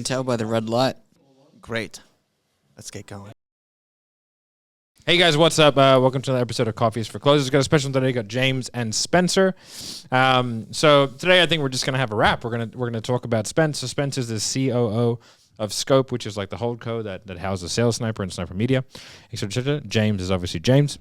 can tell by the red light. Great. Let's get going. Hey guys, what's up? Welcome to another episode of Coffees for Closers. Got a special today. Got James and Spencer. So today I think we're just gonna have a wrap. We're gonna talk about Spence. So Spence is the COO of Scope, which is like the holdco that houses Sales Sniper and Sniper Media. James is obviously James.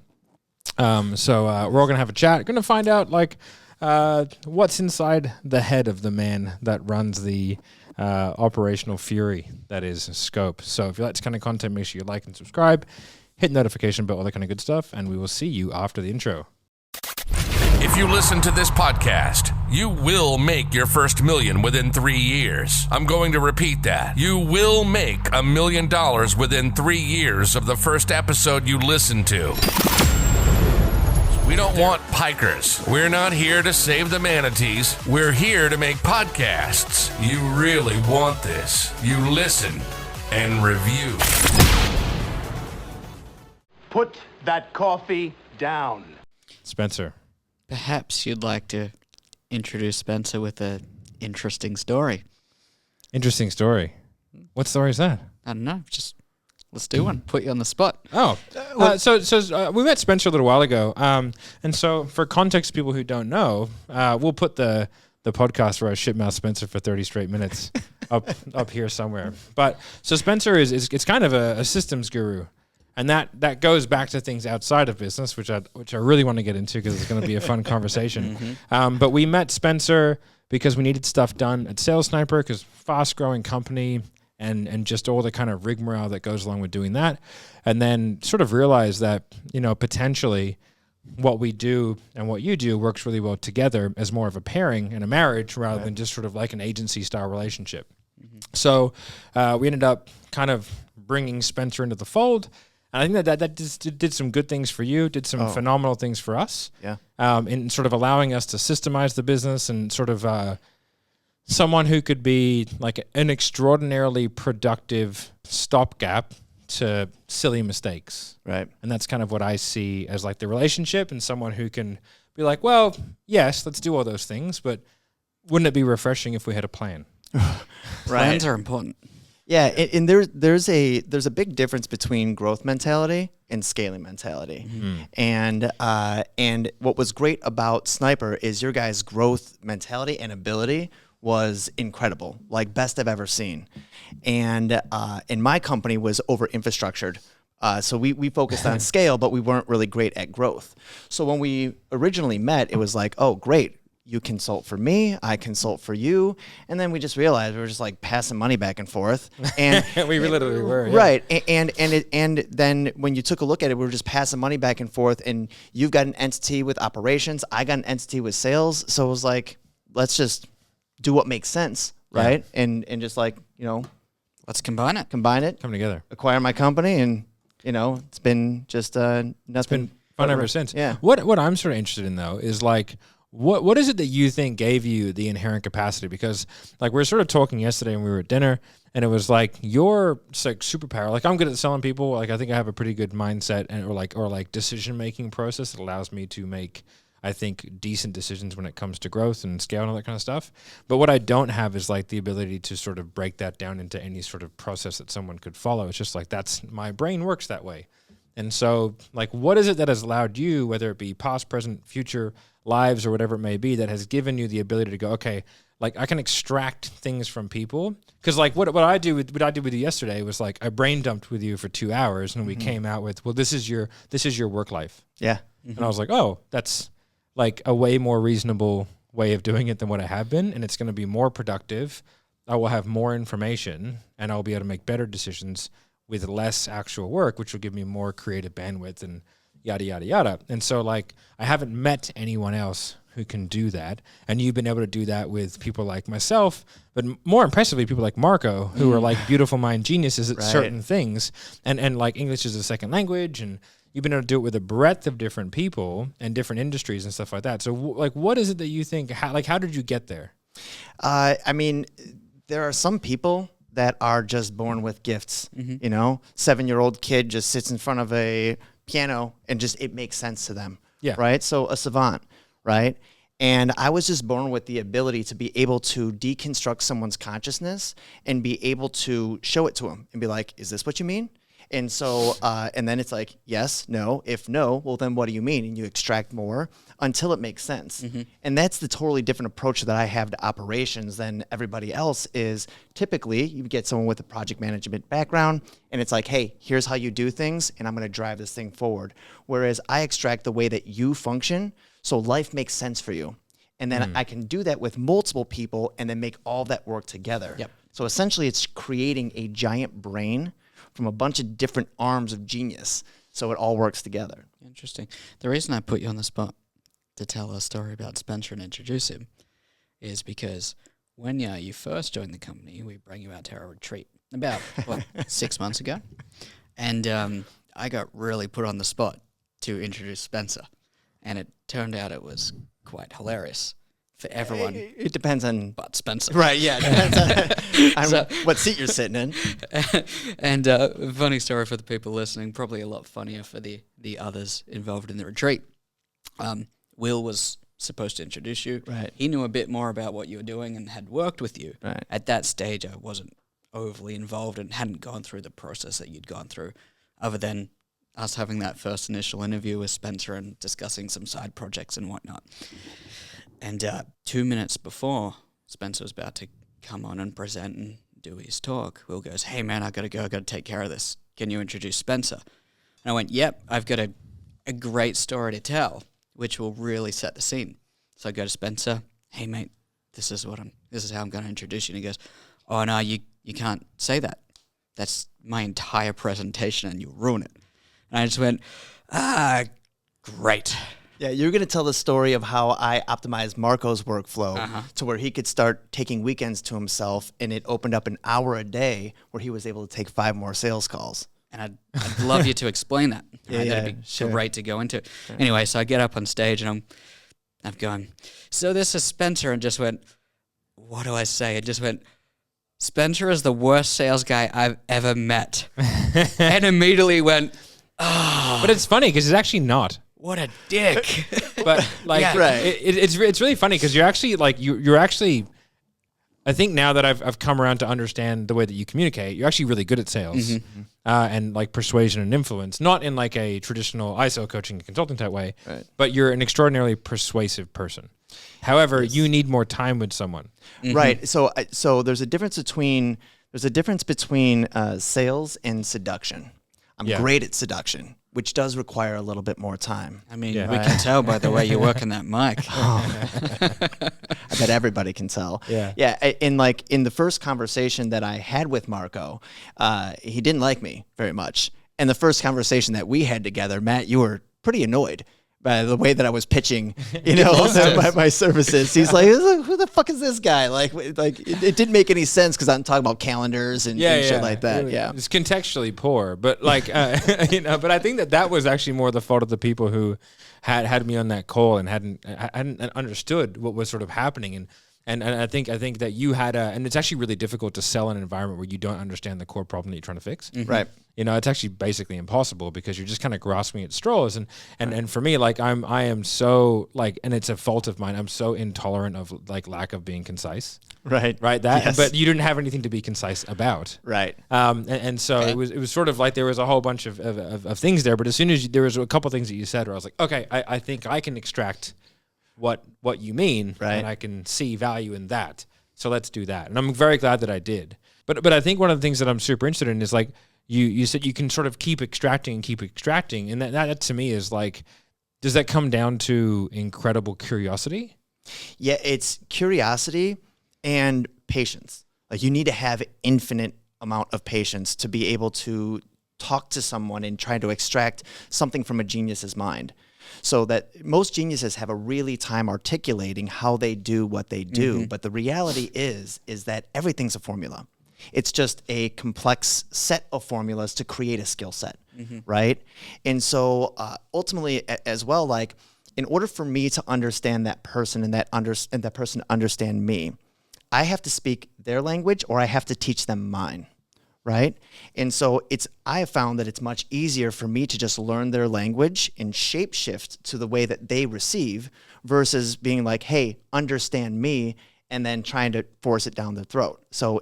So we're all gonna have a chat. Gonna find out like what's inside the head of the man that runs the operational fury that is Scope. So if you like this kind of content, make sure you like and subscribe. Hit notification bell, all that kind of good stuff, and we will see you after the intro. If you listen to this podcast, you will make your first million within 3 years. I'm going to repeat that. You will make $1 million within 3 years of the first episode you listen to. We don't want pikers. We're not here to save the manatees. We're here to make podcasts. You really want this. You listen and review. Put that coffee down. Spencer. Perhaps you'd like to introduce Spencer with an interesting story. Interesting story. What story is that? I don't know. Just let's do one. Put you on the spot. Oh, so we met Spencer a little while ago. And so for context, people who don't know, we'll put the podcast where I shitmouth Spencer for 30 straight minutes up here somewhere. But so Spencer is kind of a systems guru. And that goes back to things outside of business, which I really want to get into because it's going to be a fun conversation. But we met Spencer because we needed stuff done at Sales Sniper because fast-growing company and just all the kind of rigmarole that goes along with doing that. And then sort of realized that, you know, potentially what we do and what you do works really well together as more of a pairing and a marriage rather than just sort of like an agency-style relationship. So we ended up kind of bringing Spencer into the fold. And I think that just did some good things for you, did some phenomenal things for us. Yeah. In sort of allowing us to systemize the business and sort of someone who could be like an extraordinarily productive stopgap to silly mistakes. Right. And that's kind of what I see as like the relationship and someone who can be like, well, yes, let's do all those things, but wouldn't it be refreshing if we had a plan? Plans are important. Yeah, and there's a big difference between growth mentality and scaling mentality. And what was great about Sniper is your guys' growth mentality and ability was incredible, like best I've ever seen. And my company was over-infrastructured. So we focused on scale, but we weren't really great at growth. So when we originally met, it was like, oh, great. You consult for me, I consult for you, and then we just realized we were just like passing money back and forth. And we literally were, yeah. Right. And then when you took a look at it, we were just passing money back and forth. And you've got an entity with operations, I got an entity with sales. So it was like, let's just do what makes sense, right? Yeah. And just like, you know, Let's combine it. Come together, acquire my company, and you know, it's been just it's been fun ever since. Yeah. What I'm sort of interested in though is like. What is it that you think gave you the inherent capacity? Because like we were sort of talking yesterday when we were at dinner, and it was like your like superpower. Like I'm good at selling people. Like I think I have a pretty good mindset and or like decision making process that allows me to make, I think, decent decisions when it comes to growth and scale and all that kind of stuff. But what I don't have is like the ability to sort of break that down into any sort of process that someone could follow. It's just like that's my brain works that way. And so like what is it that has allowed you, whether it be past, present, future lives or whatever it may be, that has given you the ability to go, okay, like I can extract things from people. Because like what I did with you yesterday was like I brain dumped with you for 2 hours and we came out with, well, this is your work life. Yeah. And I was like, oh, that's like a way more reasonable way of doing it than what I have been. And it's going to be more productive. I will have more information and I'll be able to make better decisions with less actual work, which will give me more creative bandwidth and yada, yada, yada. And so like, I haven't met anyone else who can do that. And you've been able to do that with people like myself, but more impressively, people like Marco, who are like beautiful mind geniuses at certain things. And like English is a second language. And you've been able to do it with a breadth of different people and different industries and stuff like that. So like, what is it that you think, how did you get there? I mean, there are some people that are just born with gifts, you know, 7-year-old kid just sits in front of a piano and just, it makes sense to them. Yeah. Right. So a savant. Right. And I was just born with the ability to be able to deconstruct someone's consciousness and be able to show it to them and be like, is this what you mean? And so, and then it's like, yes, no. If no, well, then what do you mean? And you extract more until it makes sense. And that's the totally different approach that I have to operations than everybody else is. Typically, you get someone with a project management background, and it's like, hey, here's how you do things, and I'm going to drive this thing forward. Whereas I extract the way that you function, so life makes sense for you. And then I can do that with multiple people and then make all that work together. Yep. So essentially, it's creating a giant brain from a bunch of different arms of genius, so it all works together. Interesting. The reason I put you on the spot to tell a story about Spencer and introduce him is because when you first joined the company, we brought you out to our retreat about, 6 months ago. And I got really put on the spot to introduce Spencer. And it turned out it was quite hilarious for everyone It depends on... but Spencer. Right, yeah. It depends on So- what seat you're sitting in. And funny story for the people listening, probably a lot funnier for the others involved in the retreat. Will was supposed to introduce you. Right. He knew a bit more about what you were doing and had worked with you. Right. At that stage, I wasn't overly involved and hadn't gone through the process that you'd gone through, other than us having that first initial interview with Spencer and discussing some side projects and whatnot. And 2 minutes before Spencer was about to come on and present and do his talk, Will goes, hey man, I gotta go, I gotta take care of this. Can you introduce Spencer? And I went, yep, I've got a great story to tell, which will really set the scene. So I go to Spencer, hey mate, this is how I'm gonna introduce you. And he goes, oh no, you can't say that. That's my entire presentation and you'll ruin it. And I just went, great. Yeah, you're going to tell the story of how I optimized Marco's workflow to where he could start taking weekends to himself, and it opened up an hour a day where he was able to take 5 more sales calls. And I'd love you to explain that. Yeah, That'd be sure. great to go into. Anyway, so I get up on stage and I'm going, so this is Spencer, and just went, what do I say? It just went, Spencer is the worst sales guy I've ever met. And immediately went, But it's funny because it's actually not. what a dick. But like, Yeah. Right. it's really funny because you're actually like you're actually. I think now that I've come around to understand the way that you communicate, you're actually really good at sales and like persuasion and influence, not in like a traditional ISO coaching and consulting type way, Right. but you're an extraordinarily persuasive person. However, you need more time with someone. Right. So there's a difference between sales and seduction. I'm Yeah. great at seduction, which does require a little bit more time. I mean, Yeah. we can tell by the way you're working that mic. I bet everybody can tell. Yeah. Yeah. In the first conversation that I had with Marco, he didn't like me very much. And the first conversation that we had together, Matt, you were pretty annoyed by the way that I was pitching, my services. He's like, who the fuck is this guy? Like it didn't make any sense because I'm talking about calendars and shit like that. Yeah. It's contextually poor, but like, but I think that was actually more the fault of the people who had me on that call and hadn't understood what was sort of happening. And I think that you had and it's actually really difficult to sell in an environment where you don't understand the core problem that you're trying to fix. Right. It's actually basically impossible because you're just kind of grasping at straws. And for me, like I am so like, and it's a fault of mine. I'm so intolerant of like lack of being concise. Right. That, but you didn't have anything to be concise about. Right. And so it was sort of like there was a whole bunch of things there. But as soon as there was a couple things that you said where I was like, okay, I think I can extract what you mean, right. and I can see value in that. So let's do that. And I'm very glad that I did. But I think one of the things that I'm super interested in is like you said you can sort of keep extracting, and that to me is like, does that come down to incredible curiosity? Yeah, it's curiosity and patience. Like you need to have infinite amount of patience to be able to talk to someone and try to extract something from a genius's mind. So that most geniuses have a really time articulating how they do what they do. But the reality is that everything's a formula. It's just a complex set of formulas to create a skill set, right? And so ultimately as well, like in order for me to understand that person and that person to understand me, I have to speak their language or I have to teach them mine, right? And so I have found that it's much easier for me to just learn their language and shapeshift to the way that they receive versus being like, hey, understand me, and then trying to force it down their throat. So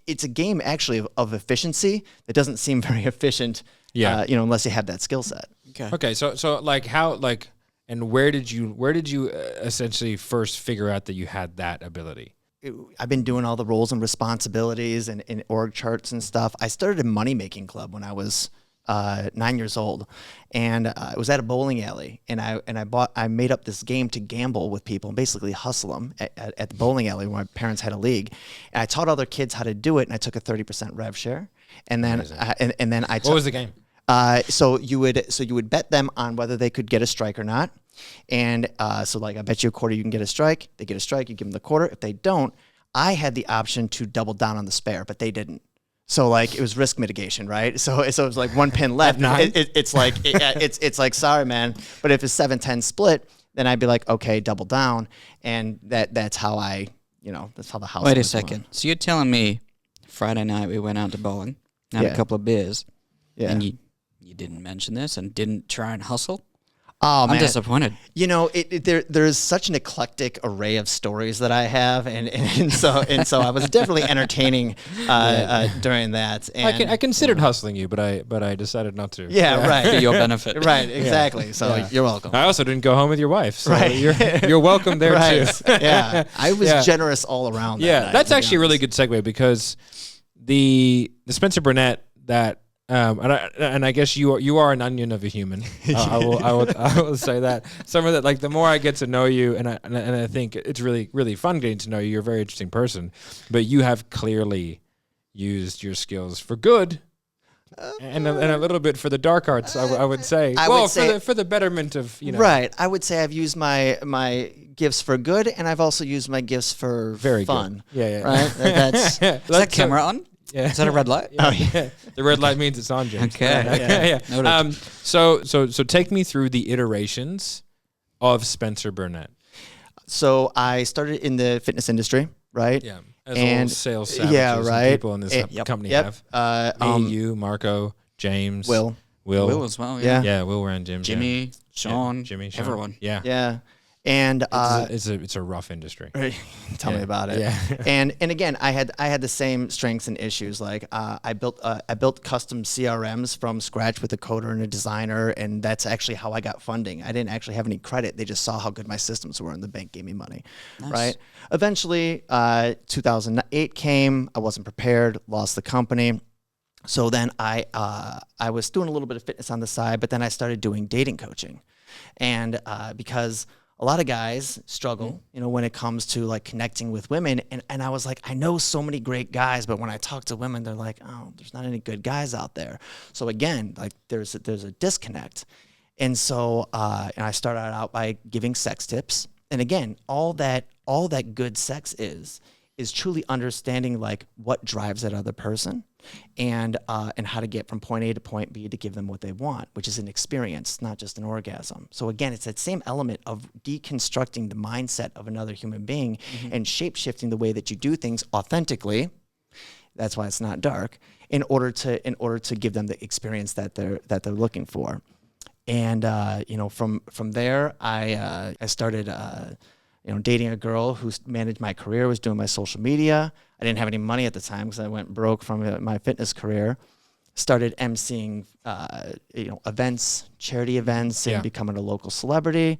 it's a game actually of efficiency that doesn't seem very efficient, unless you have that skill set. Okay. So like how, like, and where did you essentially first figure out that you had that ability? I've been doing all the roles and responsibilities and org charts and stuff. I started a money making club when I was 9 years old, and it was at a bowling alley. And I made up this game to gamble with people and basically hustle them at the bowling alley where my parents had a league. And I taught other kids how to do it, and I took a 30% rev share. And then I took, what was the game? So you would bet them on whether they could get a strike or not. And so like I bet you a quarter you can get a strike. They get a strike, you give them the quarter. If they don't, I had the option to double down on the spare, but they didn't. So like it was risk mitigation, right? So it was like one pin left. It's like sorry man, but if it's 7-10 split, then I'd be like okay, double down, and that's how that's how the house. Wait a second. So you're telling me Friday night we went out to bowling, had a couple of beers, and you didn't mention this and didn't try and hustle? Oh, man. I'm disappointed. There's such an eclectic array of stories that I have, and so I was definitely entertaining during that. And I considered hustling you, but I decided not to. Yeah, right. For your benefit. Right, exactly. So you're welcome. I also didn't go home with your wife, so right. you're welcome there too. Yeah, I was generous all around. Yeah, that night, that's actually a really good segue because the Spencer Burnett that. And I guess you are an onion of a human. I will say that. Some of that, like the more I get to know you, and I think it's really really fun getting to know you. You're a very interesting person, but you have clearly used your skills for good, and a little bit for the dark arts. I would say. For the betterment of Right. I would say I've used my gifts for good, and I've also used my gifts for very fun. Good. Yeah. Right. Is that camera on? Yeah. Is that a red light? Oh yeah. The red light means it's on, James. Okay. Yeah. So take me through the iterations of Spencer Burnett. So I started in the fitness industry, right? Yeah. As all sales savages right. people in this company have. You, Marco, James, Will as well. Yeah. Will ran Jim. Jimmy, Sean, Jimmy, Sean. everyone. Yeah. Yeah. And it's a rough industry. Tell me about it. Yeah. and again, I had the same strengths and issues. Like I built custom CRMs from scratch with a coder and a designer, and that's actually how I got funding. I didn't actually have any credit. They just saw how good my systems were, and the bank gave me money. Nice. Right. Eventually, 2008 came. I wasn't prepared. Lost the company. So then I was doing a little bit of fitness on the side, but then I started doing dating coaching, and because a lot of guys struggle, when it comes to like connecting with women. And I was like, I know so many great guys, but when I talk to women, they're like, oh, there's not any good guys out there. So again, like there's a disconnect. And so, and I started out by giving sex tips. And again, all that good sex is truly understanding like what drives that other person and how to get from point A to point B to give them what they want, which is an experience, not just an orgasm. So again, it's that same element of deconstructing the mindset of another human being and shape-shifting the way that you do things authentically. That's why it's not dark, in order to give them the experience that they're looking for. And from there, I started dating a girl who managed my career, was doing my social media. I didn't have any money at the time because I went broke from my fitness career. Started emceeing, events, charity events, and becoming a local celebrity.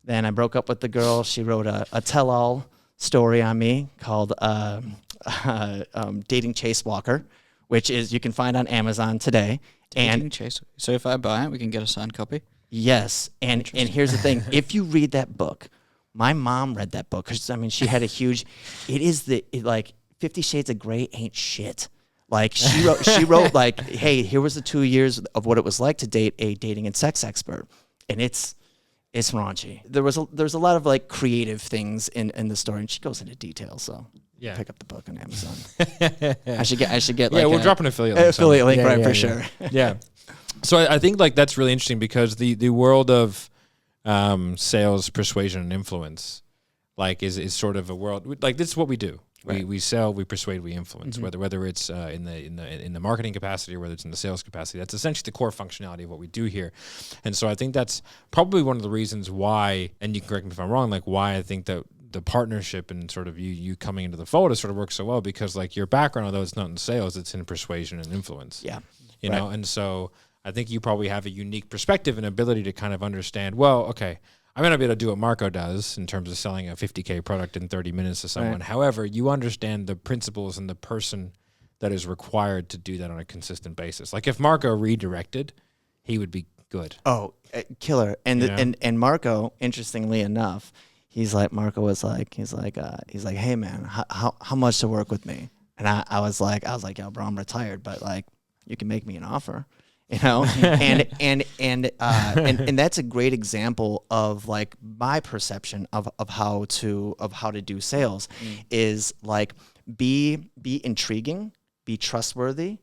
Then I broke up with the girl. She wrote a tell-all story on me called Dating Chase Walker, which you can find on Amazon today. Dating Chase. So if I buy it, we can get a signed copy? Yes. And here's the thing. If you read that book, my mom read that book because she had a huge. Like 50 Shades of Grey ain't shit. Like she wrote like, hey, here was the 2 years of what it was like to date a dating and sex expert, and it's raunchy. There's a lot of like creative things in the story, and she goes into detail. So pick up the book on Amazon. I should get like we'll drop an affiliate link. For sure. Yeah. So I think like that's really interesting because the world of sales, persuasion, and influence, like is sort of a world like this is what we do. We sell, we persuade, we influence. Whether it's in the marketing capacity or whether it's in the sales capacity, that's essentially the core functionality of what we do here. And so I think that's probably one of the reasons why, and you can correct me if I'm wrong, like why I think that the partnership and sort of you coming into the fold has sort of worked so well, because like your background, although it's not in sales, it's in persuasion and influence. Yeah. You know, and so I think you probably have a unique perspective and ability to kind of understand, well, okay, I may not be able to do what Marco does in terms of selling a $50K product in 30 minutes to someone. Right. However, you understand the principles and the person that is required to do that on a consistent basis. Like if Marco redirected, he would be good. Oh, killer. And Marco, interestingly enough, he's like, hey man, how much to work with me? And I was like, yo, bro, I'm retired, but like, you can make me an offer, you know? and that's a great example of like my perception of how to do sales is like, be intriguing, be trustworthy,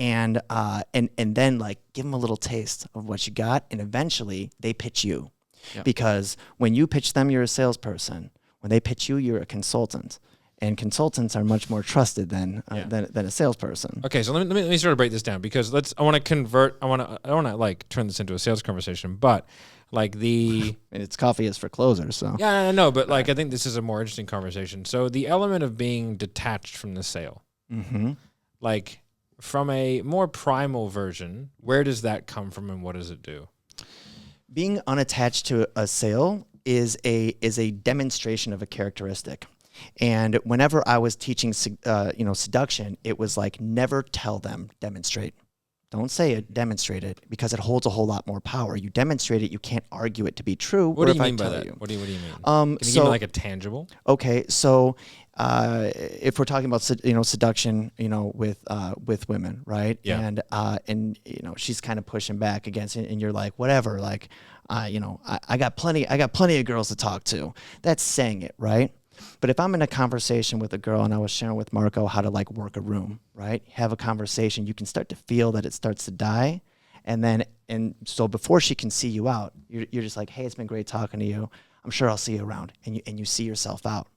and then like give them a little taste of what you got, and eventually they pitch you. Yep. Because when you pitch them, you're a salesperson. When they pitch you, you're a consultant, and consultants are much more trusted than a salesperson. Okay, so let me sort of break this down, because I want to like turn this into a sales conversation, but like it's coffee is for closers, so yeah, no, but like I think this is a more interesting conversation. So the element of being detached from the sale, like from a more primal version, where does that come from, and what does it do? Being unattached to a sale is a demonstration of a characteristic. And whenever I was teaching, seduction, it was like, never tell them, demonstrate. Don't say it, demonstrate it, because it holds a whole lot more power. You demonstrate it, you can't argue it to be true. What do you mean by that? What do you mean? Can you give me like a tangible? Okay, so if we're talking about seduction, with women, right? Yeah. And she's kind of pushing back against it, and you're like, whatever, like, I got plenty of girls to talk to. That's saying it, right? But if I'm in a conversation with a girl, and I was sharing with Marco how to like work a room, right? Have a conversation, you can start to feel that it starts to die. And so before she can see you out, you're just like, hey, it's been great talking to you. I'm sure I'll see you around. And you see yourself out.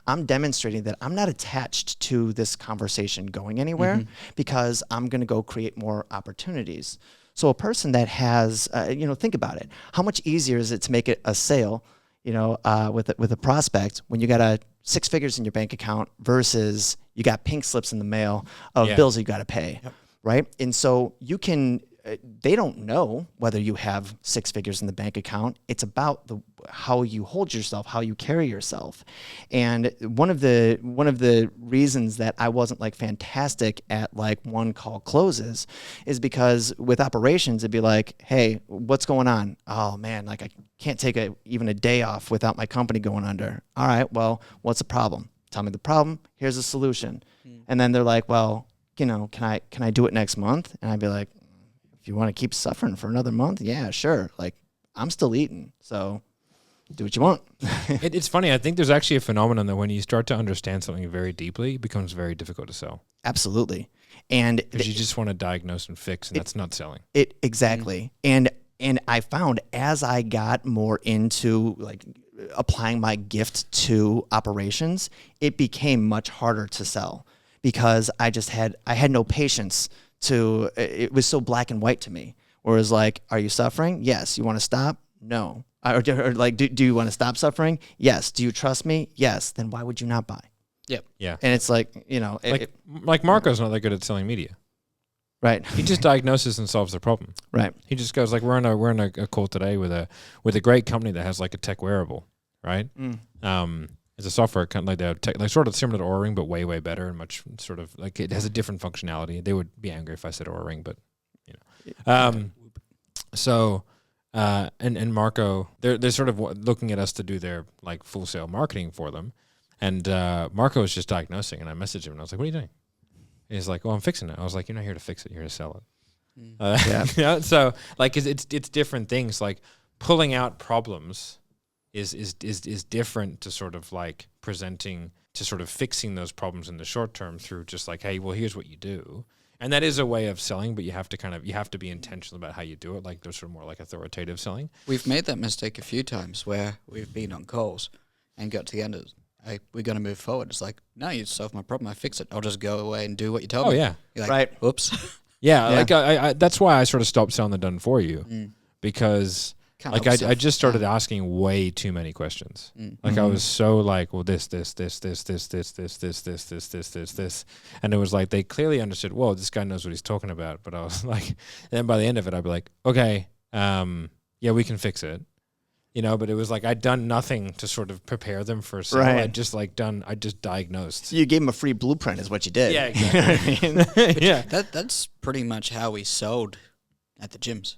I'm demonstrating that I'm not attached to this conversation going anywhere, because I'm going to go create more opportunities. So a person that has, think about it. How much easier is it to make it a sale, with a prospect when you got 6 figures in your bank account versus you got pink slips in the mail of bills you got to pay, right? And so you can, they don't know whether you have 6 figures in the bank account. It's about how you hold yourself, how you carry yourself. And one of the reasons that I wasn't like fantastic at like one call closes is because with operations, it'd be like, hey, what's going on? Oh man, like I can't take even a day off without my company going under. All right, well, what's the problem? Tell me the problem. Here's a solution. And then they're like, well, can I do it next month? And I'd be like, if you want to keep suffering for another month, yeah, sure. Like I'm still eating, so do what you want. It's funny. I think there's actually a phenomenon that when you start to understand something very deeply, it becomes very difficult to sell. Absolutely. And because you just want to diagnose and fix, and that's not selling. Exactly. And I found as I got more into like applying my gift to operations, it became much harder to sell, because I had no patience to, it was so black and white to me. Whereas like, are you suffering? Yes. You want to stop? No. Or like, do you want to stop suffering? Yes. Do you trust me? Yes. Then why would you not buy? Yep. Yeah. And it's like, like Marco's not that good at selling media. Right. He just diagnoses and solves the problem. Right. He just goes like, we're in a call today with a great company that has like a tech wearable, right? It's a software company, like they have tech, like sort of similar to Oura Ring, but way, way better, and much sort of like it has a different functionality. They would be angry if I said Oura Ring, but and Marco, they're sort of looking at us to do their like full sale marketing for them, and Marco was just diagnosing, and I messaged him and I was like, "What are you doing?" He's like, "Well, I'm fixing it." I was like, "You're not here to fix it. You're here to sell it." Yeah. So like, it's different things. Like pulling out problems is different to sort of like presenting to sort of fixing those problems in the short term through just like, hey, well, here's what you do. And that is a way of selling, but you have to be intentional about how you do it. Like there's sort of more like authoritative selling. We've made that mistake a few times where we've been on calls and got to the end hey, we're going to move forward. It's like, no, you solved my problem. I fix it. I'll just go away and do what you told Oh me. yeah, You're like, Right. Oops. yeah. Yeah. Like I that's why I sort of stopped selling the done for you because Can't like help I yourself. just started asking way too many questions. Like I was so like, well, this, and it was like they clearly understood. Whoa, this guy knows what he's talking about. But I was like, and then by the end of it, I'd be like, okay, yeah, we can fix it. You know, but it was like I'd done nothing to sort of prepare them for a sale. Right. I just diagnosed. So you gave him a free blueprint is what you did. Yeah, You know what I mean? Yeah. That's pretty much how we sold at the gyms.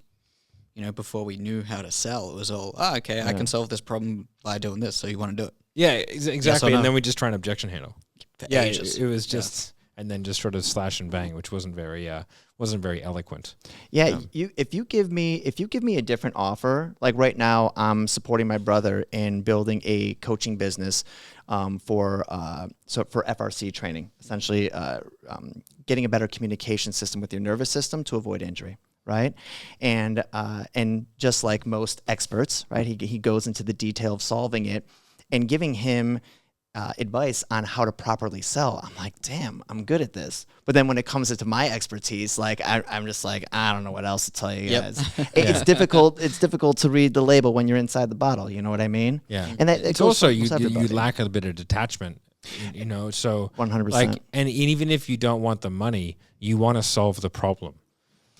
You know, before we knew how to sell, it was all, okay, I can solve this problem by doing this, so you want to do it. Yeah, exactly. no? And then we just try an objection handle. For Yeah, ages. it was just, and then just sort of slash and bang, which wasn't very eloquent. Yeah, if you give me a different offer, like right now, I'm supporting my brother in building a coaching business for FRC training, essentially getting a better communication system with your nervous system to avoid injury. Right, and just like most experts, right, he goes into the detail of solving it, and giving him advice on how to properly sell. I'm like, damn, I'm good at this. But then when it comes into my expertise, like I'm just like, I don't know what else to tell you guys. It's difficult. It's difficult to read the label when you're inside the bottle. You know what I mean? Yeah, and that it's goes also for you everybody. lack a bit of detachment. You know, so 100%. like, and even if you don't want the money, you want to solve the problem.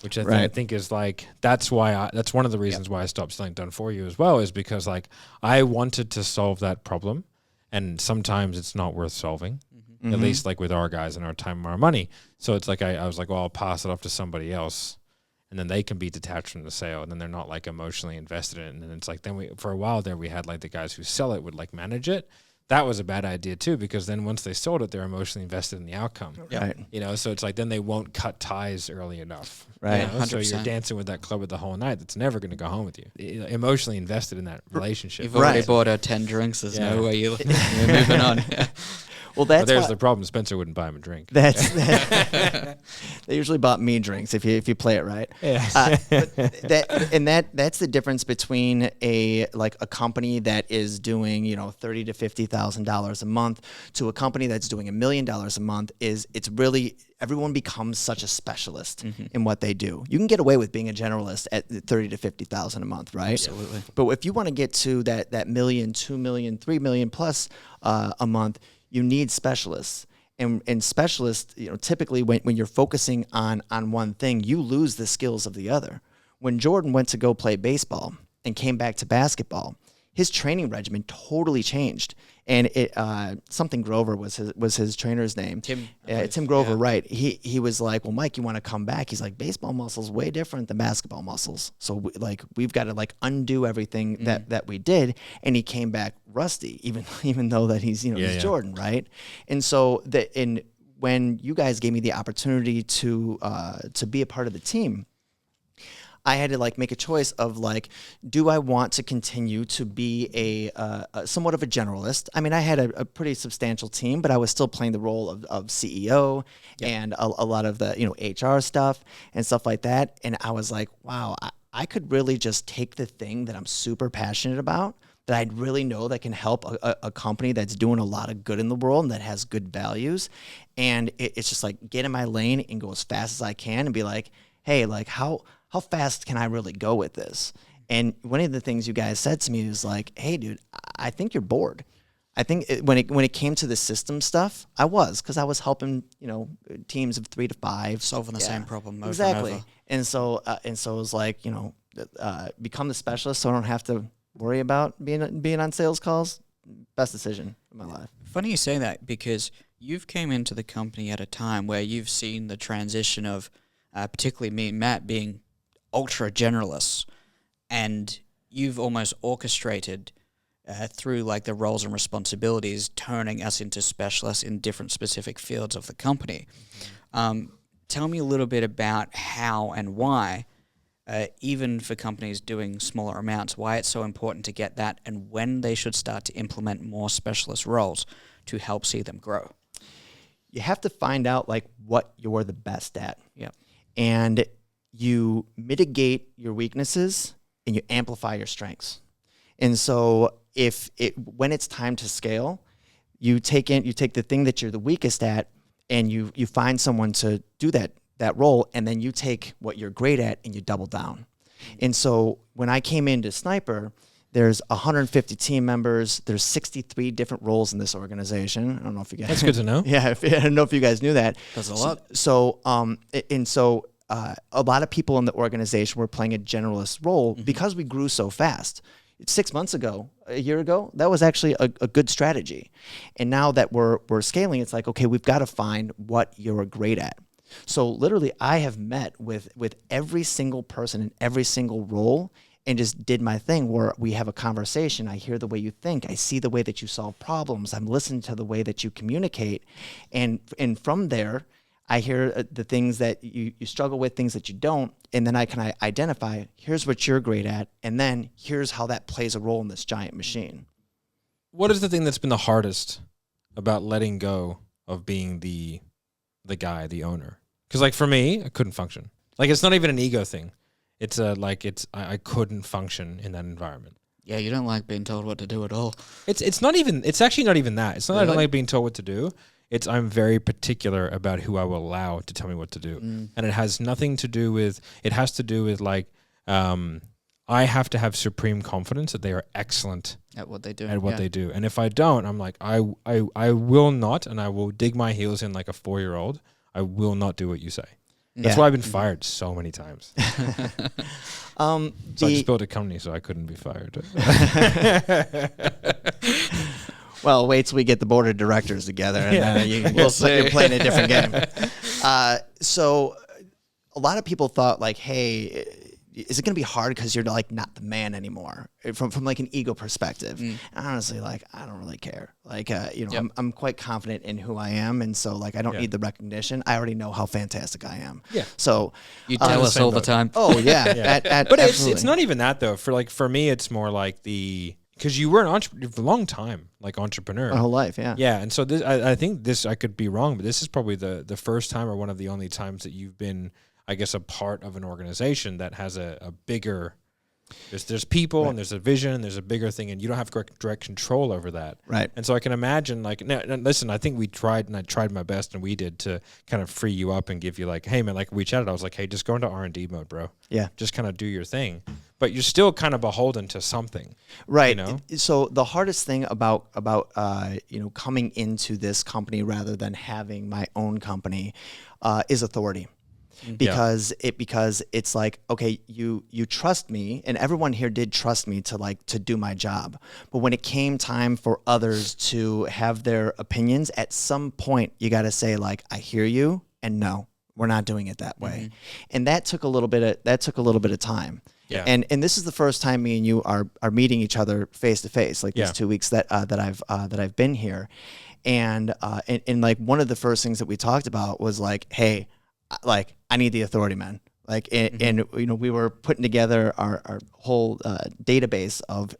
Which I think is like, that's one of the reasons why I stopped selling done for you as well, is because like I wanted to solve that problem, and sometimes it's not worth solving, at least like with our guys and our time and our money. So it's like, I was like, well, I'll pass it off to somebody else, and then they can be detached from the sale, and then they're not like emotionally invested in it. And then it's like, then for a while there, we had like the guys who sell it would like manage it. That was a bad idea too, because then once they sold it, they're emotionally invested in the outcome. Right. You know, so it's like then they won't cut ties early enough. Right. You know? So 100%. you're dancing with that club the whole night that's never going to go home with you. Emotionally invested in that relationship. You've already Right. bought her 10 drinks. There's Yeah. no way you're moving on. Yeah. Well, But that's there's why- the problem. Spencer wouldn't buy him a drink. That's they usually bought me drinks if you play it right. Yeah. But that's the difference between a company that is doing $30,000 to $50,000 a month to a company that's doing $1 million a month. Is it's really everyone becomes such a specialist in what they do. You can get away with being a generalist at $30,000 to $50,000 a month, right? Absolutely. But if you want to get to that $1 million, $2 million, $3 million plus a month, you need specialists. And specialists, typically when you're focusing on one thing, you lose the skills of the other. When Jordan went to go play baseball and came back to basketball, his training regimen totally changed. And something Grover was his trainer's name. Tim Grover, right. He was like, well, Mike, you want to come back? He's like, baseball muscles way different than basketball muscles. So we've got to undo everything that we did. And he came back rusty, even though that he's Jordan, right? And so when you guys gave me the opportunity to be a part of the team, I had to make a choice of do I want to continue to be a somewhat of a generalist? I mean, I had a pretty substantial team, but I was still playing the role of CEO and a lot of the HR stuff and stuff like that. And I was like, wow, I could really just take the thing that I'm super passionate about, that I really know that can help a company that's doing a lot of good in the world and that has good values. And it's just get in my lane and go as fast as I can and be like, hey, how fast can I really go with this? And one of the things you guys said to me was hey, dude, I think you're bored. I think when it came to the system stuff, I was, because I was helping teams of 3 to 5 Solving the same problem over exactly. and over. And so it was become the specialist, so I don't have to worry about being on sales calls. Best decision of my life. Funny you say that, because you've came into the company at a time where you've seen the transition of particularly me and Matt being ultra generalists, and you've almost orchestrated through the roles and responsibilities, turning us into specialists in different specific fields of the company. Tell me a little bit about how and why, even for companies doing smaller amounts, why it's so important to get that, and when they should start to implement more specialist roles to help see them grow. You have to find out what you're the best at. Yep. And you mitigate your weaknesses and you amplify your strengths. And so when it's time to scale, you take the thing that you're the weakest at, and you find someone to do that role, and then you take what you're great at and you double down. And so when I came into Sniper, there's 150 team members. There's 63 different roles in this organization. I don't know if you guys. That's good to know. Yeah, I don't know if you guys knew that. That's a lot. So a lot of people in the organization were playing a generalist role because we grew so fast. 6 months ago, a year ago, that was actually a good strategy. And now that we're scaling, it's like, okay, we've got to find what you're great at. So literally, I have met with every single person in every single role and just did my thing where we have a conversation. I hear the way you think. I see the way that you solve problems. I'm listening to the way that you communicate. And from there, I hear the things that you struggle with, things that you don't, and then I can identify, here's what you're great at, and then here's how that plays a role in this giant machine. What is the thing that's been the hardest about letting go of being the guy, the owner? Because like for me, I couldn't function. Like it's not even an ego thing. It's I couldn't function in that environment. Yeah, you don't like being told what to do at all. It's actually not even that. It's not that I don't like being told what to do. It's I'm very particular about who I will allow to tell me what to do. And it has nothing to do with, it has to do with like, I have to have supreme confidence that they are excellent At what they do. they do. And if I don't, I'm like, I will not, and I will dig my heels in like a 4-year-old. I will not do what you say. That's why I've been fired so many times. So I just built a company so I couldn't be fired. Well, wait till we get the board of directors together, and you're playing a different game. So a lot of people thought like, hey, is it going to be hard because you're like not the man anymore from like an ego perspective? And honestly, like I don't really care. Like I'm quite confident in who I am, and so like I don't need the recognition. I already know how fantastic I am. Yeah. So you tell us all the time. Oh yeah. But it's not even that though. For me, it's more like because you were an entrepreneur for a long time, like entrepreneur. My whole life, yeah. Yeah, and so this, I think this, I could be wrong, but this is probably the first time or one of the only times that you've been, I guess, a part of an organization that has a bigger, there's people and there's a vision and there's a bigger thing, and you don't have direct control over that. Right. And so I can imagine, like, now, listen, I think we tried, and I tried my best, and we did to kind of free you up and give you like, hey man, like we chatted, I was like, hey, just go into R&D mode, bro. Yeah. Just kind of do your thing. But you're still kind of beholden to something, right? You know? So the hardest thing about coming into this company rather than having my own company is authority, because it's like, okay, you trust me, and everyone here did trust me to do my job. But when it came time for others to have their opinions, at some point you got to say like, I hear you, and no, we're not doing it that way, and that took a little bit of time. Yeah. And this is the first time me and you are meeting each other face to face, like these 2 weeks that I've been here, and like one of the first things that we talked about was like, hey, like I need the authority, man. Like and we were putting together our whole database of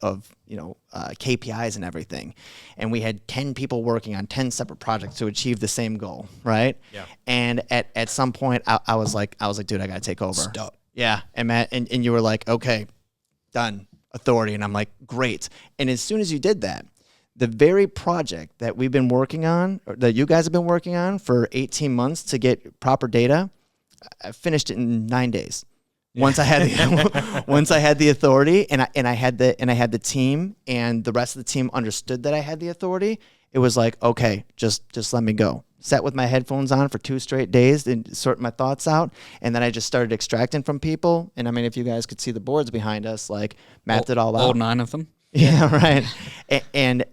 KPIs and everything, and we had 10 people working on 10 separate projects to achieve the same goal, right? Yeah. And at some point I was like, dude, I gotta take over. Stop. Yeah, and Matt, and you were like, okay, done, authority, and I'm like, great. And as soon as you did that, the very project that we've been working on, or that you guys have been working on for 18 months to get proper data, I finished it in 9 days. Yeah. Once I had the authority, and I had the team, and the rest of the team understood that I had the authority. It was like, okay, just let me go. Sat with my headphones on for 2 straight days and sort my thoughts out, and then I just started extracting from people. And I mean, if you guys could see the boards behind us, like mapped it all out. All 9 of them. Yeah, right. And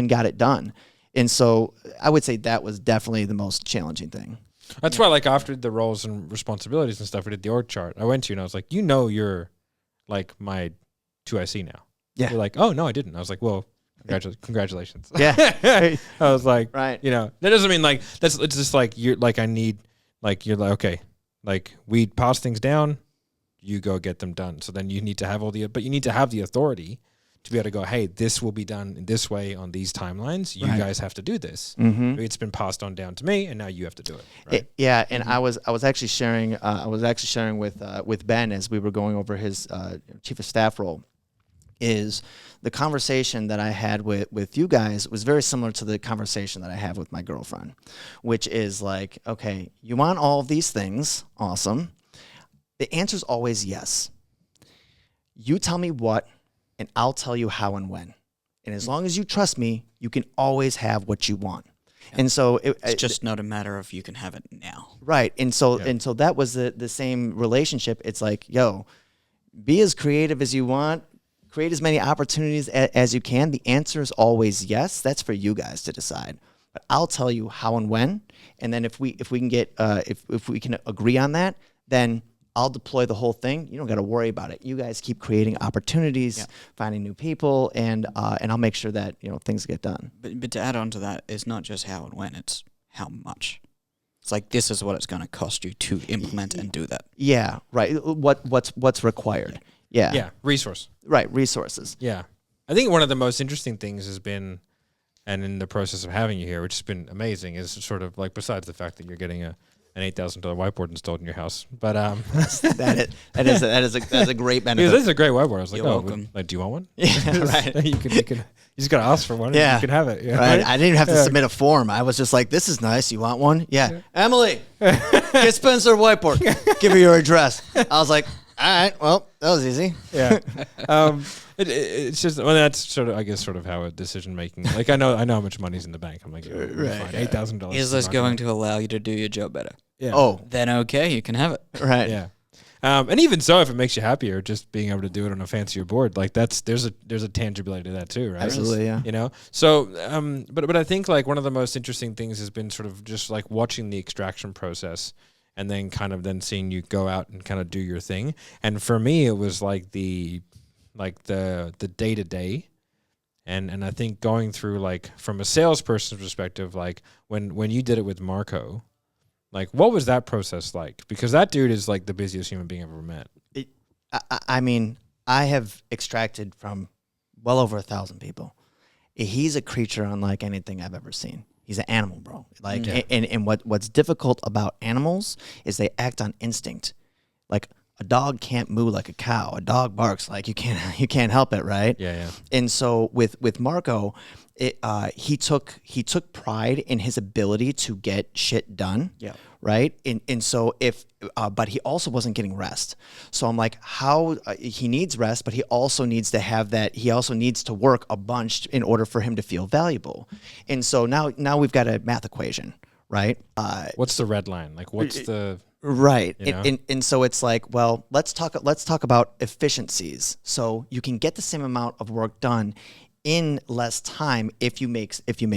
got it done. And so I would say that was definitely the most challenging thing. That's why, like, after the roles and responsibilities and stuff, we did the org chart. I went to you and I was like, you're like my 2IC now. Yeah. You're like, oh no, I didn't. I was like, well, congratulations. Yeah. I was like, right. That doesn't mean like it's just like you're like I need like you're like okay, like we pass things down, you go get them done. So then you need to have but you need to have the authority to be able to go, hey, this will be done in this way on these timelines. You guys have to do this. Mm-hmm. It's been passed on down to me, and now you have to do it. Right? And I was actually sharing with Ben as we were going over his chief of staff role. is the conversation that I had with you guys was very similar to the conversation that I have with my girlfriend, which is like, okay, you want all of these things, awesome. The answer is always yes. You tell me what, and I'll tell you how and when. And as long as you trust me, you can always have what you want. Yeah. And so it's just not a matter of you can have it now. Right. And so that was the same relationship. It's like, yo, be as creative as you want, create as many opportunities as you can. The answer is always yes. That's for you guys to decide. But I'll tell you how and when. And then if we can get if we can agree on that, then I'll deploy the whole thing. You don't got to worry about it. You guys keep creating opportunities, finding new people, and I'll make sure that things get done. But to add on to that, it's not just how and when; it's how much. It's like this is what it's going to cost you to implement and do that. Yeah, right. What's required? Yeah. Yeah, resource. Right, resources. Yeah. I think one of the most interesting things has been, and in the process of having you here, which has been amazing, is sort of like besides the fact that you're getting an $8,000 whiteboard installed in your house, but that is a great benefit. This is a great whiteboard. I was like, You're welcome. Like, do you want one? Yeah, right. You can. You just gotta ask for one. Yeah, and you can have it. Yeah. Right. I didn't even have to submit a form. I was just like, "This is nice. You want one?" Yeah. Emily, get Spencer a whiteboard. Give her your address. I was like, "All right. Well, that was easy." Yeah. It's just that's sort of how a decision making. Like I know how much money's in the bank. I'm like, right. $8,000. Is this going to allow you to do your job better? Yeah. Oh, then okay, you can have it. Right. Yeah. And even so, if it makes you happier, just being able to do it on a fancier board, like there's a tangibility to that too, right? Absolutely, yeah. So, but I think like one of the most interesting things has been sort of just like watching the extraction process, and then kind of then seeing you go out and kind of do your thing. And for me, it was like the day to day, and I think going through like from a salesperson's perspective, like when you did it with Marco. Like, what was that process like? Because that dude is like the busiest human being I've ever met. I mean, I have extracted from well over 1,000 people. He's a creature unlike anything I've ever seen. He's an animal, bro. Like, and what's difficult about animals is they act on instinct. Like a dog can't moo like a cow. A dog barks like you can't help it, right? Yeah. And so with Marco, he took pride in his ability to get shit done. Yeah. Right. And so but he also wasn't getting rest. So I'm like, how he needs rest, but he also needs to have that. He also needs to work a bunch in order for him to feel valuable. And so now we've got a math equation, right? What's the red line? Like, what's the right? You know? And so it's like, well, let's talk about efficiencies. So you can get the same amount of work done in less time if you make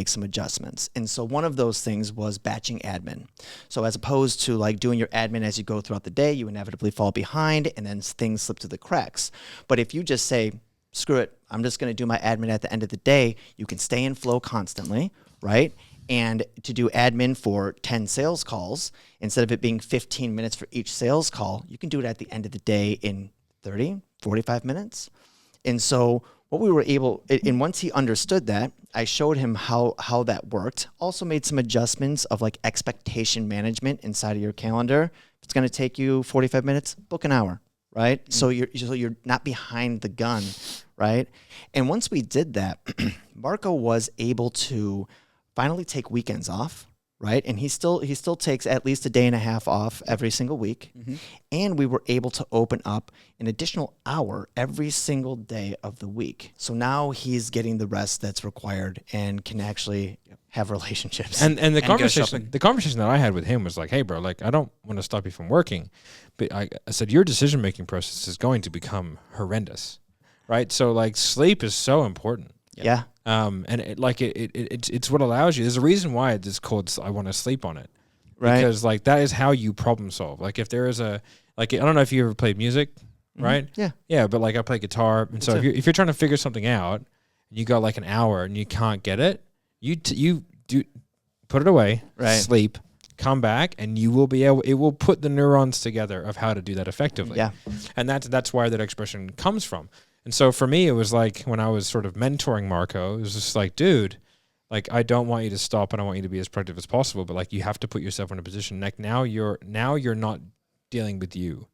some adjustments. And so one of those things was batching admin. So as opposed to like doing your admin as you go throughout the day, you inevitably fall behind and then things slip through the cracks. But if you just say, screw it, I'm just going to do my admin at the end of the day, you can stay in flow constantly, right? And to do admin for 10 sales calls, instead of it being 15 minutes for each sales call, you can do it at the end of the day in 30, 45 minutes. And so what we were able, and once he understood that, I showed him how that worked. Also made some adjustments of like expectation management inside of your calendar. If it's going to take you 45 minutes, book an hour, right? Mm-hmm. So you're not behind the gun, right? And once we did that, Marco was able to finally take weekends off, right? And he still takes at least a day and a half off every single week. Mm-hmm. And we were able to open up an additional hour every single day of the week. So now he's getting the rest that's required and can actually have relationships. And the conversation that I had with him was like, hey bro, like I don't want to stop you from working, but I said your decision-making process is going to become horrendous, right? So like sleep is so important. Yeah. And it's what allows you. There's a reason why it's called I want to sleep on it. Right. Because like that is how you problem solve. Like if there is I don't know if you ever played music, right? Yeah. Yeah, but like I play guitar, and so if you're trying to figure something out, and you got like an hour and you can't get it, you do put it away, right. Sleep, come back, and you will be able. It will put the neurons together of how to do that effectively. Yeah. And that's where that expression comes from. And so for me, it was like when I was sort of mentoring Marco, it was just like, dude, like I don't want you to stop and I want you to be as productive as possible, but like you have to put yourself in a position like now you're not dealing with you.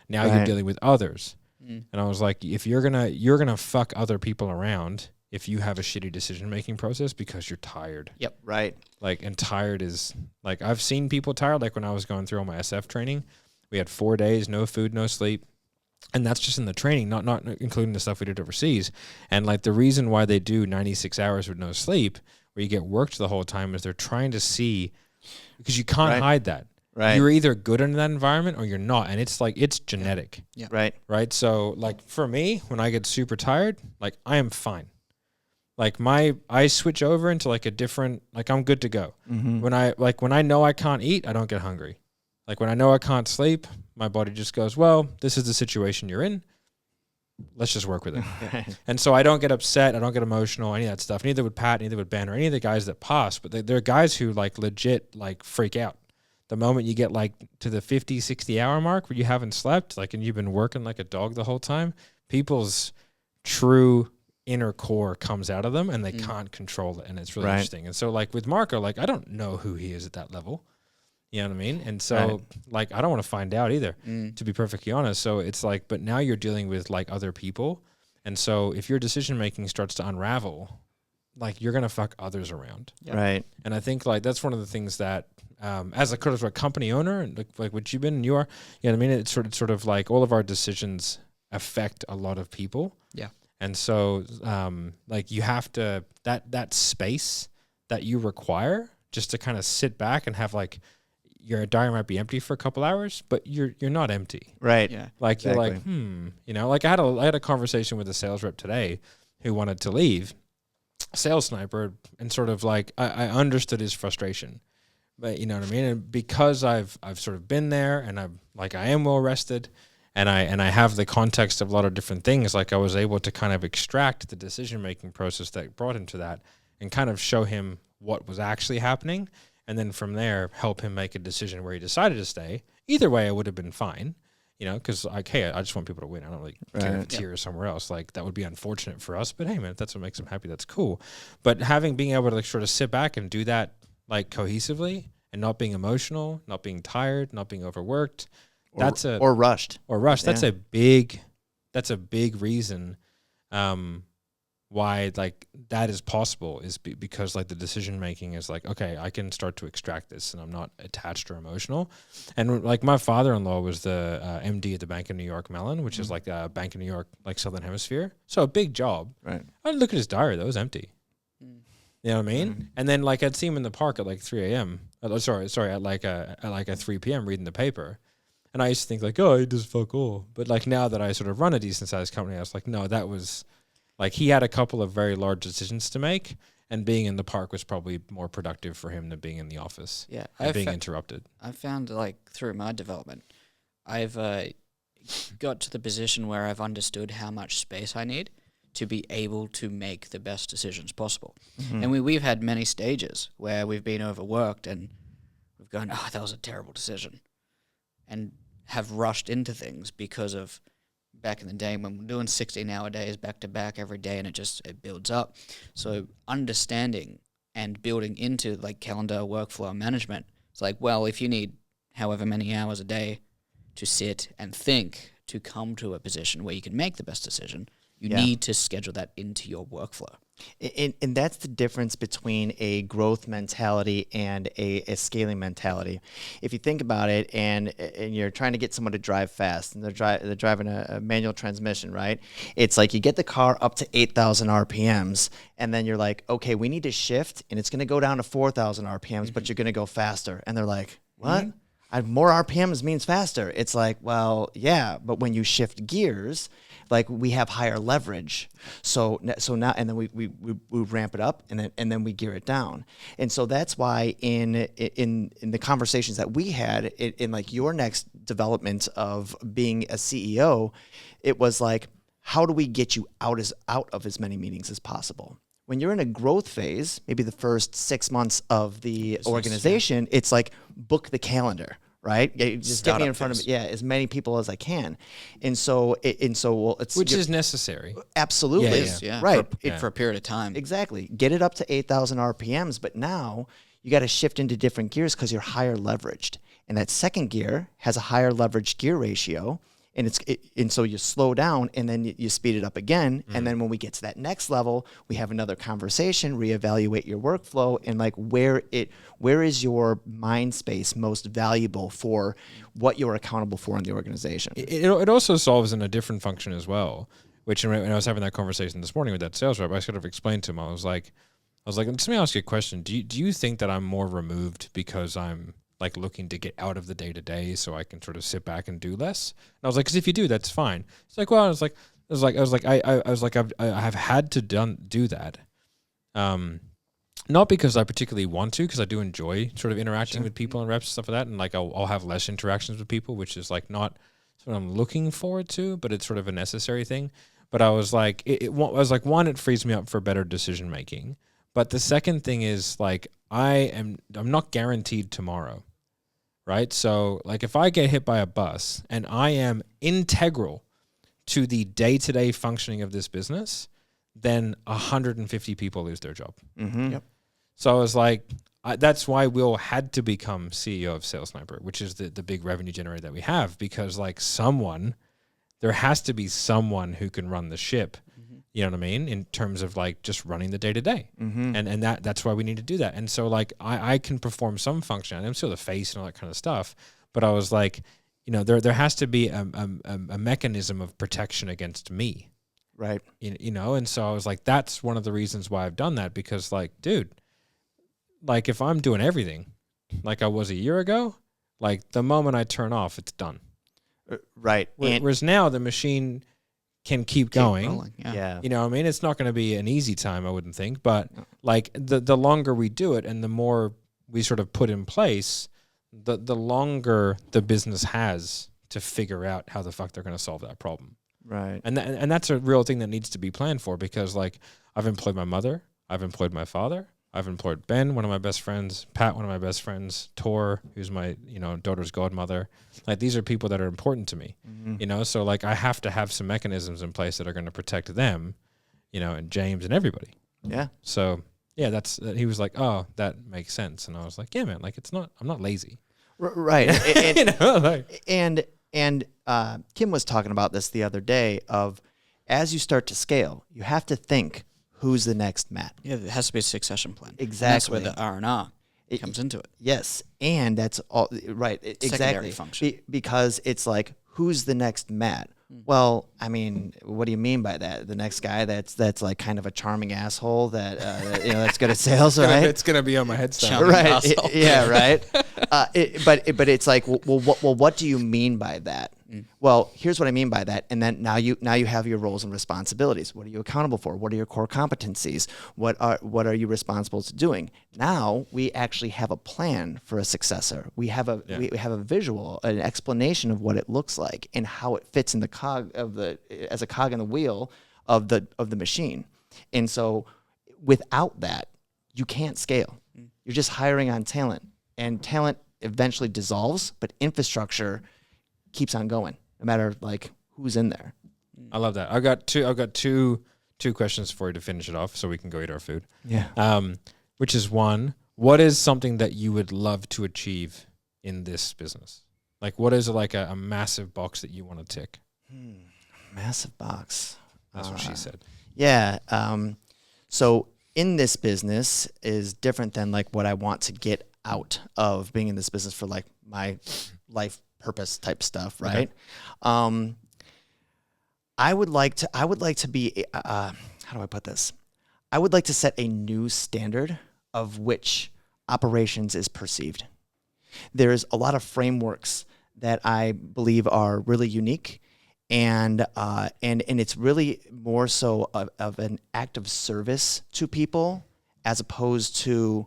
Now you're dealing with others. And I was like, if you're gonna fuck other people around if you have a shitty decision making process because you're tired. Yep. Right. Like, and tired is like, I've seen people tired. Like when I was going through all my SF training, we had 4 days, no food, no sleep. And that's just in the training, not including the stuff we did overseas. And like the reason why they do 96 hours with no sleep, where you get worked the whole time, is they're trying to see, because you can't hide that. Right. You're either good in that environment or you're not. And it's like, it's genetic. Yeah. Right. Right. So like for me, when I get super tired, like I am fine. Like I switch over into like a different, like I'm good to go. When I know I can't eat, I don't get hungry. Like when I know I can't sleep, my body just goes, well, this is the situation you're in. Let's just work with it. Right. And so I don't get upset. I don't get emotional, any of that stuff. Neither would Pat, neither would Ben, or any of the guys that pass. But they're guys who like legit like freak out. The moment you get like to the 50, 60 hour mark where you haven't slept, like, and you've been working like a dog the whole time, people's true inner core comes out of them and they can't control it. And it's really interesting. And so like with Marco, like I don't know who he is at that level. You know what I mean? And so like I don't want to find out either, to be perfectly honest. So it's like, but now you're dealing with like other people. And so if your decision making starts to unravel, like you're going to fuck others around. Yep. Right. And I think like that's one of the things that as a company owner, and like what you've been and you are, you know what I mean? It's sort of like all of our decisions affect a lot of people. Yeah. And so like you have to, that space that you require just to kind of sit back and have like, your diary might be empty for a couple hours, but you're not empty. Right. Yeah. Like Exactly. you're like, you know, like I had a conversation with a sales rep today who wanted to leave, sales sniper, and sort of like I understood his frustration. But you know what I mean? And because I've sort of been there and I am well rested and I have the context of a lot of different things, like I was able to kind of extract the decision making process that brought him to that and kind of show him what was actually happening. And then from there, help him make a decision where he decided to stay. Either way, I would have been fine, you know, because like, hey, I just want people to win. I don't really care if it's here or somewhere else. Like that would be unfortunate for us, but hey, man, if that's what makes him happy, that's cool. But being able to like sort of sit back and do that like cohesively and not being emotional, not being tired, not being overworked, or rushed. That's a big reason. Why like that is possible is because like the decision making is like, okay, I can start to extract this and I'm not attached or emotional. And like my father-in-law was the MD at the Bank of New York Mellon, which is like a Bank of New York, like Southern Hemisphere. So a big job. Right. I look at his diary though, it was empty. You know what I mean? And then like I'd see him in the park at like 3 a.m. Sorry, at like a 3 p.m. reading the paper. And I used to think like, oh, he does fuck all. But like now that I sort of run a decent sized company, I was like, no, that was like he had a couple of very large decisions to make, and being in the park was probably more productive for him than being in the office. Yeah. And being interrupted. I found like through my development, I've got to the position where I've understood how much space I need to be able to make the best decisions possible. And we've had many stages where we've been overworked and we've gone, oh, that was a terrible decision, and have rushed into things because of back in the day when we're doing 16-hour days back to back every day, and it builds up. So understanding and building into like calendar workflow management, it's like, well, if you need however many hours a day to sit and think to come to a position where you can make the best decision, you need to schedule that into your workflow. And that's the difference between a growth mentality and a scaling mentality. If you think about it, and you're trying to get someone to drive fast, and they're driving a manual transmission, right? It's like you get the car up to 8,000 RPMs, and then you're like, okay, we need to shift, and it's going to go down to 4,000 RPMs, but you're going to go faster. And they're like, what? More RPMs means faster. It's like, well, yeah, but when you shift gears, like we have higher leverage. So now, and then we ramp it up, and then we gear it down. And so that's why in the conversations that we had in like your next development of being a CEO, it was like, how do we get you out of as many meetings as possible? When you're in a growth phase, maybe the first 6 months of the organization, it's like book the calendar, right? Just get me in front of as many people as I can, it's which is necessary. Absolutely, right? For a period of time. Exactly. Get it up to 8,000 RPMs, but now you got to shift into different gears because you're higher leveraged, and that second gear has a higher leverage gear ratio. And so you slow down and then you speed it up again. And then when we get to that next level, we have another conversation, reevaluate your workflow, and like where is your mind space most valuable for what you're accountable for in the organization. It also solves in a different function as well, which when I was having that conversation this morning with that sales rep, I sort of explained to him, I was like, let me ask you a question. Do you think that I'm more removed because I'm like looking to get out of the day to day so I can sort of sit back and do less? And I was like, because if you do, that's fine. It's like, well, I've had to do that. Not because I particularly want to, because I do enjoy sort of interacting with people and reps and stuff like that. And like, I'll have less interactions with people, which is like not what I'm looking forward to, but it's sort of a necessary thing. But I was like, one, it frees me up for better decision making. But the second thing is like, I'm not guaranteed tomorrow. Right? So like if I get hit by a bus and I am integral to the day-to-day functioning of this business, then 150 people lose their job. Yep. So I was like, that's why Will had to become CEO of Sales Sniper, which is the big revenue generator that we have, because like there has to be someone who can run the ship. You know what I mean? In terms of like just running the day to day. And that's why we need to do that. And so like I can perform some function. I'm still the face and all that kind of stuff. But I was like, there has to be a mechanism of protection against me. Right. And so I was like, that's one of the reasons why I've done that, because like, dude, like if I'm doing everything like I was a year ago, like the moment I turn off, it's done. Right. Whereas now the machine can keep going. Rolling, yeah. You know what I mean? It's not going to be an easy time, I wouldn't think. But like the longer we do it and the more we sort of put in place, the longer the business has to figure out how the fuck they're going to solve that problem. Right. And that's a real thing that needs to be planned for, because like I've employed my mother, I've employed my father, I've employed Ben, one of my best friends, Pat, one of my best friends, Tor, who's my, daughter's godmother. Like these are people that are important to me, so like I have to have some mechanisms in place that are going to protect them, and James and everybody. Yeah. So yeah, he was like, oh, that makes sense. And I was like, yeah, man, like I'm not lazy. Right. And, Kim was talking about this the other day of, as you start to scale, you have to think, who's the next Matt? Yeah, there has to be a succession plan. Exactly. And that's where the R&R comes into it. Yes, and that's all right. Secondary Exactly. function. Because it's like, who's the next Matt? Well, I mean, what do you mean by that? The next guy that's like kind of a charming asshole that's good at sales, right? It's gonna be on my headstone, right? Yeah, right. But it's like, well, what do you mean by that? Well, here's what I mean by that. And then now you have your roles and responsibilities. What are you accountable for? What are your core competencies? What are you responsible to doing? Now we actually have a plan for a successor. We have we have a visual, an explanation of what it looks like and how it fits in the cog as a cog in the wheel of the machine. And so without that, you can't scale. You're just hiring on talent, and talent eventually dissolves, but infrastructure keeps on going, no matter like who's in there. I love that. I've got two questions for you to finish it off, so we can go eat our food. Yeah. Which is one, what is something that you would love to achieve in this business? Like, what is like a massive box that you want to tick? Massive box. That's what she said. Yeah. So in this business is different than like what I want to get out of being in this business for like my life purpose type stuff, right? Okay. I would like to be how do I put this? I would like to set a new standard of which operations is perceived. There's a lot of frameworks that I believe are really unique, and it's really more so of an act of service to people as opposed to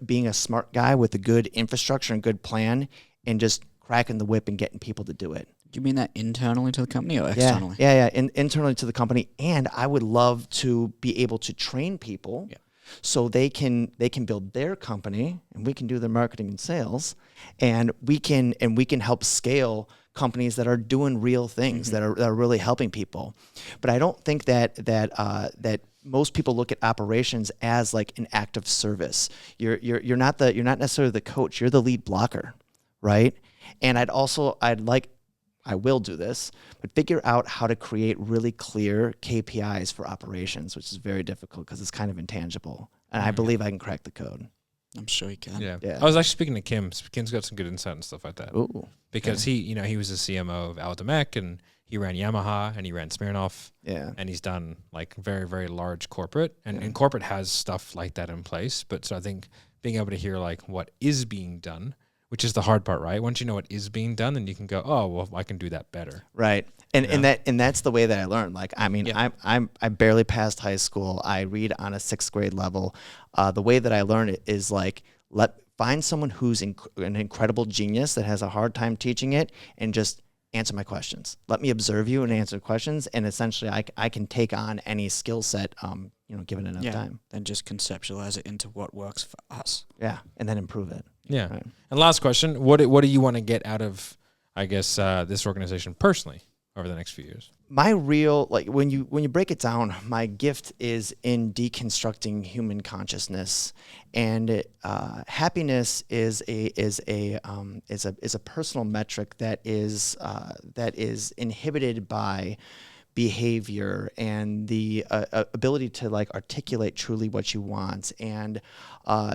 being a smart guy with a good infrastructure and good plan and just cracking the whip and getting people to do it. Do you mean that internally to the company or externally? Yeah. Internally to the company. And I would love to be able to train people so they can build their company, and we can do their marketing and sales, and we can help scale companies that are doing real things, that are really helping people. But I don't think that most people look at operations as like an act of service. You're not necessarily the coach, you're the lead blocker, right? And I'd I will do this, but figure out how to create really clear KPIs for operations, which is very difficult because it's kind of intangible. And I believe I can crack the code. I'm sure you can. Yeah. Yeah. I was actually speaking to Kim. Kim's got some good insight and stuff like that. Ooh. Because he was the CMO of Aldemec, and he ran Yamaha, and he ran Smirnoff. Yeah. And he's done like very, very large corporate, and corporate has stuff like that in place. But so I think being able to hear like what is being done, which is the hard part, right? Once you know what is being done, then you can go, oh, well, I can do that better. Right. And that's the way that I learned. Like, I mean, I barely passed high school. I read on a 6th grade level. The way that I learned it is like, find someone who's an incredible genius that has a hard time teaching it, and just answer my questions. Let me observe you and answer questions, and essentially I can take on any skill set, given enough time. Then just conceptualize it into what works for us. Yeah, and then improve it. Yeah. Right. And last question, what do you want to get out of, I guess, this organization personally over the next few years? My real, like, when you break it down, my gift is in deconstructing human consciousness, and happiness is a personal metric that is inhibited by behavior and the ability to like articulate truly what you want, and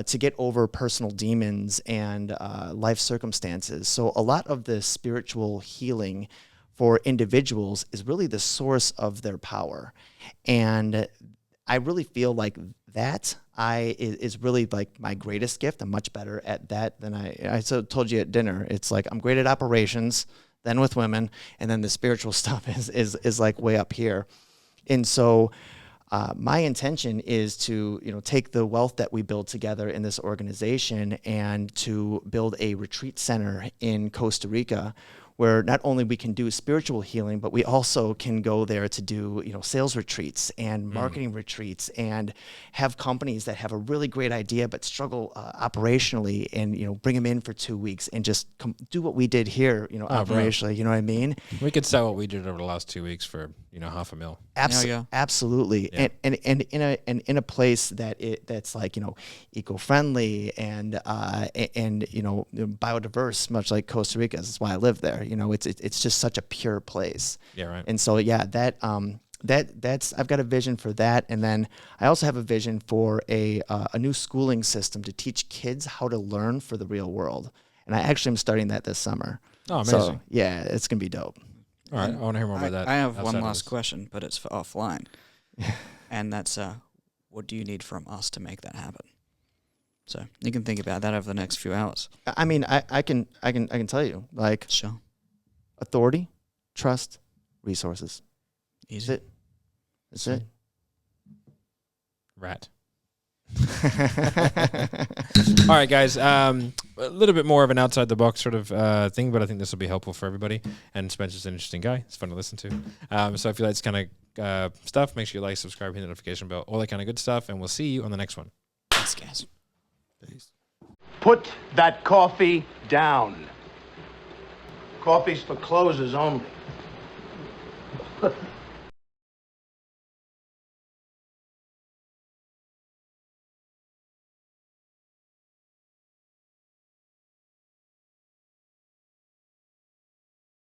to get over personal demons and life circumstances. So a lot of the spiritual healing for individuals is really the source of their power. And I really feel like that is really like my greatest gift. I'm much better at that than I told you at dinner. It's like I'm great at operations, then with women, and then the spiritual stuff is like way up here. And so my intention is to take the wealth that we build together in this organization and to build a retreat center in Costa Rica, where not only we can do spiritual healing, but we also can go there to do, sales retreats and marketing retreats, and have companies that have a really great idea but struggle operationally, and bring them in for 2 weeks and just do what we did here, operationally. You know what I mean? We could sell what we did over the last 2 weeks for $500,000. Absolutely. Yeah. And in a place that's like eco-friendly and biodiverse, much like Costa Rica. That's why I live there. It's just such a pure place. Yeah, right. And so that's I've got a vision for that, and then I also have a vision for a new schooling system to teach kids how to learn for the real world. And I actually am starting that this summer. Oh, amazing. So yeah, it's gonna be dope. All right, I want to hear more about that. I have one outside of last this. question, but it's for offline. And that's, what do you need from us to make that happen? So you can think about that over the next few hours. I mean, I can tell you, like, Sure. authority, trust, resources. Easy. That's it. Rat. All right, guys. A little bit more of an outside the box sort of thing, but I think this will be helpful for everybody. And Spencer's an interesting guy. It's fun to listen to. So if you like this kind of stuff, make sure you like, subscribe, hit the notification bell, all that kind of good stuff. And we'll see you on the next one. Thanks, guys. Peace. Put that coffee down. Coffee's for closers only.